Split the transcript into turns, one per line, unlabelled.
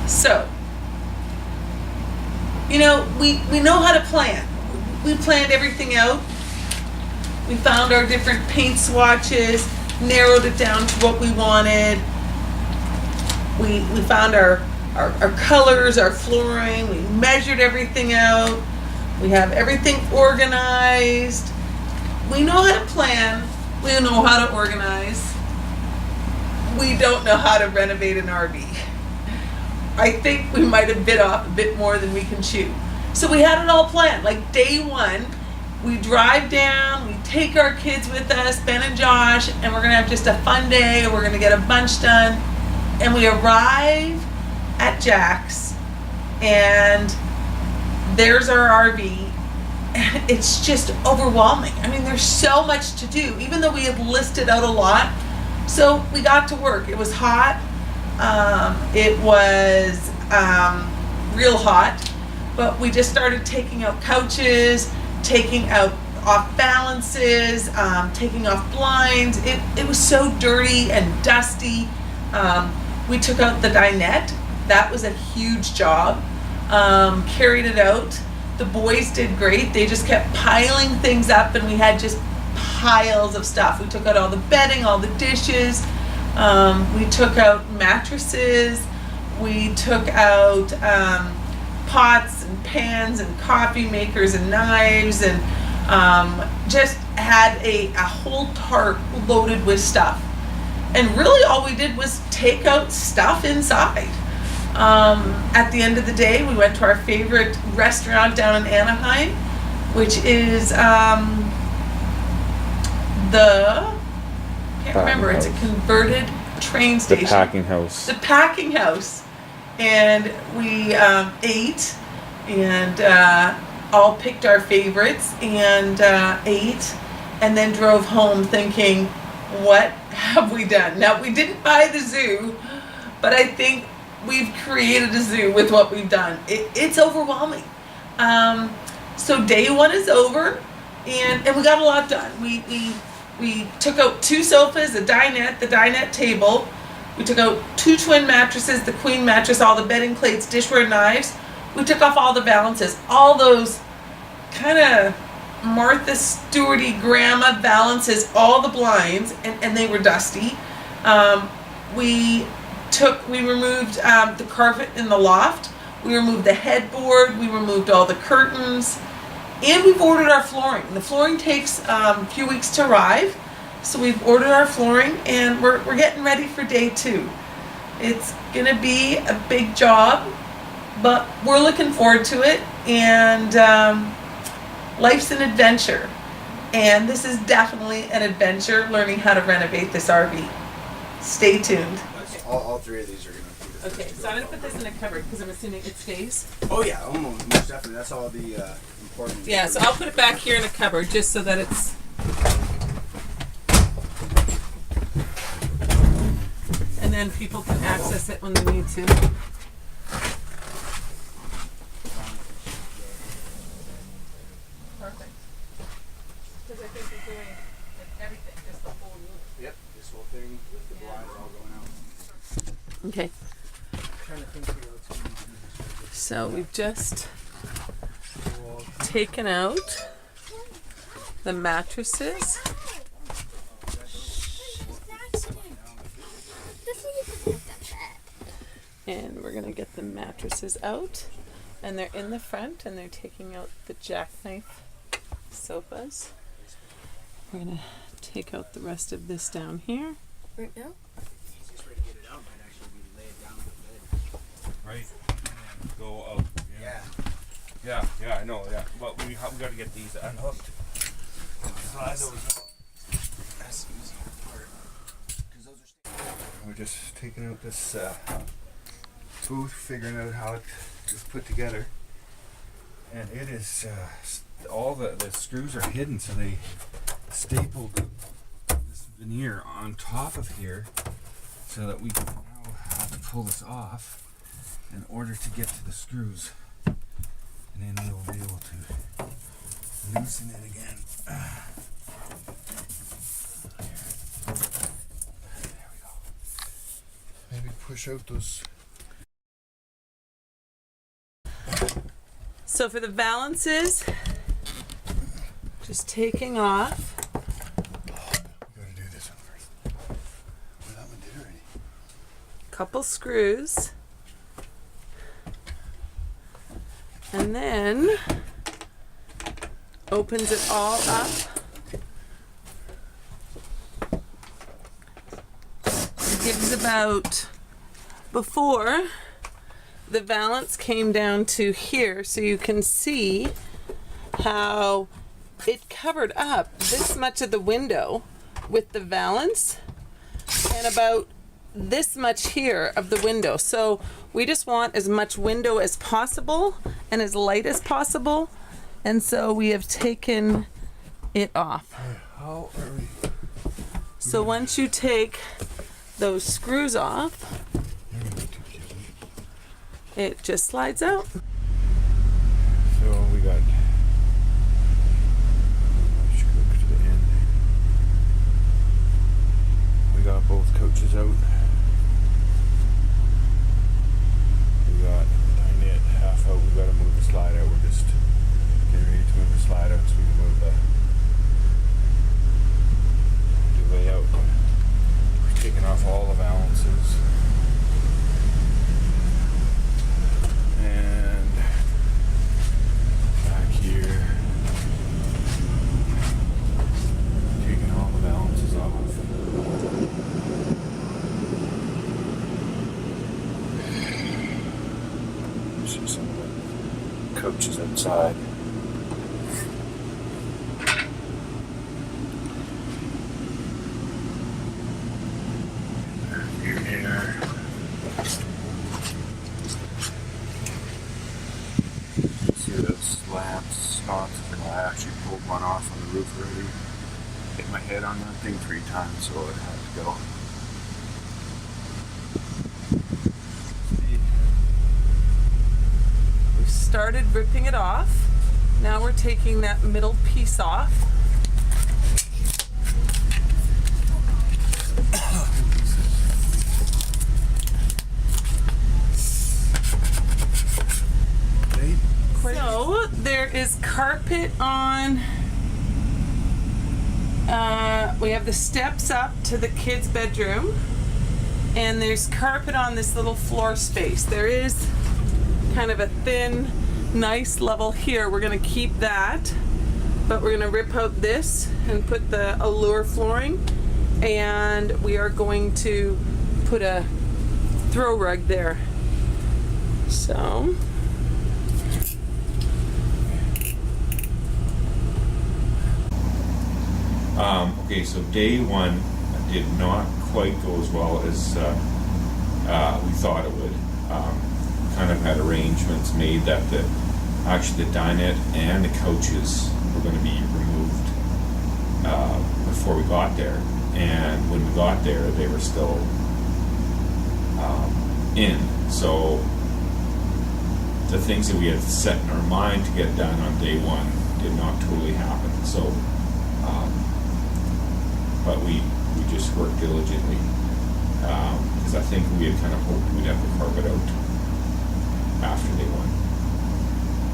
So, you know, we know how to plan. We planned everything out. We found our different paint swatches, narrowed it down to what we wanted. We found our colors, our flooring. We measured everything out. We have everything organized. We know how to plan. We know how to organize. We don't know how to renovate an RV. I think we might have bit off a bit more than we can chew. So we had it all planned. Like day one, we drive down, we take our kids with us, Ben and Josh, and we're gonna have just a fun day. We're gonna get a bunch done. And we arrive at Jack's, and there's our RV. It's just overwhelming. I mean, there's so much to do, even though we had listed out a lot. So we got to work. It was hot. It was real hot, but we just started taking out couches, taking out off balances, taking off blinds. It was so dirty and dusty. We took out the dinette. That was a huge job. Carried it out. The boys did great. They just kept piling things up, and we had just piles of stuff. We took out all the bedding, all the dishes. We took out mattresses. We took out pots and pans and coffee makers and knives, and just had a whole tarp loaded with stuff. And really all we did was take out stuff inside. At the end of the day, we went to our favorite restaurant down in Anaheim, which is it's a converted train station.
The Packing House.
The Packing House. And we ate and all picked our favorites and ate, and then drove home thinking, what have we done? Now, we didn't buy the zoo, but I think we've created a zoo with what we've done. It's overwhelming. So day one is over, and we got a lot done. We took out 2 sofas, the dinette table. We took out 2 twin mattresses, the queen mattress, all the bedding plates, dishware, knives. We took off all the valances, all those kind of Martha Stewarty grandma valances, all the blinds, and they were dusty. We removed the carpet in the loft. We removed the headboard. We removed all the curtains. And we've ordered our flooring. The flooring takes a few weeks to arrive. So we've ordered our flooring, and we're getting ready for day 2. It's gonna be a big job, but we're looking forward to it. And life's an adventure. And this is definitely an adventure, learning how to renovate this RV. Stay tuned.
All 3 of these are going to be the
Okay, so I'm going to put this in a cupboard because I'm assuming it stays.
Oh yeah, almost, most definitely. That's all the important.
Yeah, so I'll put it back here in a cupboard just so that it's... And then people can access it when they need to. Perfect. Because I think we're doing everything, just the whole room.
Yep, this whole thing with the blinds all going out.
Okay. So we've just taken out the mattresses. And we're gonna get the mattresses out, and they're in the front, and they're taking out the jackknife sofas. We're gonna take out the rest of this down here.
Right now?
Easiest way to get it out might actually be to lay it down on the bed.
Right. And go out. Yeah, I know, yeah. But we got to get these unhooked. Slide those out.
That's the easier part. 'Cause those are
We're just taking out this booth, figuring out how it is put together. And it is, all the screws are hidden, so they stapled this veneer on top of here so that we can now have to pull this off in order to get to the screws. And then we'll be able to loosen it again. There we go. Maybe push out those
So for the valances, just taking off.
We gotta do this one first. Well, that one did already.
Couple screws. And then opens it all up. Gives about, before the valance came down to here, so you can see how it covered up this much of the window with the valance and about this much here of the window. So we just want as much window as possible and as light as possible, and so we have taken it off.
How are we?
So once you take those screws off,
You're gonna be too careful.
it just slides out.
So we got screws to the end. We got both coaches out. We got dinette half out. We gotta move the slide out. We're just getting ready to move the slide out so we can move the layout. We're taking off all the valances. And back here, taking all the balances off. See some of the coaches outside. View here. See those slabs, spots? I actually pulled one off on the roof already. Hit my head on that thing 3 times, so it had to go.
We've started ripping it off. Now we're taking that middle piece off. So there is carpet on. We have the steps up to the kids' bedroom, and there's carpet on this little floor space. There is kind of a thin, nice level here. We're gonna keep that, but we're gonna rip out this and put the allure flooring, and we are going to put a throw rug there. So.
Okay, so day one did not quite go as well as we thought it would. Kind of had arrangements made that actually the dinette and the couches were going to be removed before we got there. And when we got there, they were still in. So the things that we had set in our mind to get done on day one did not totally happen. So. But we just worked diligently because I think we had kind of hoped we'd have the carpet out after day one.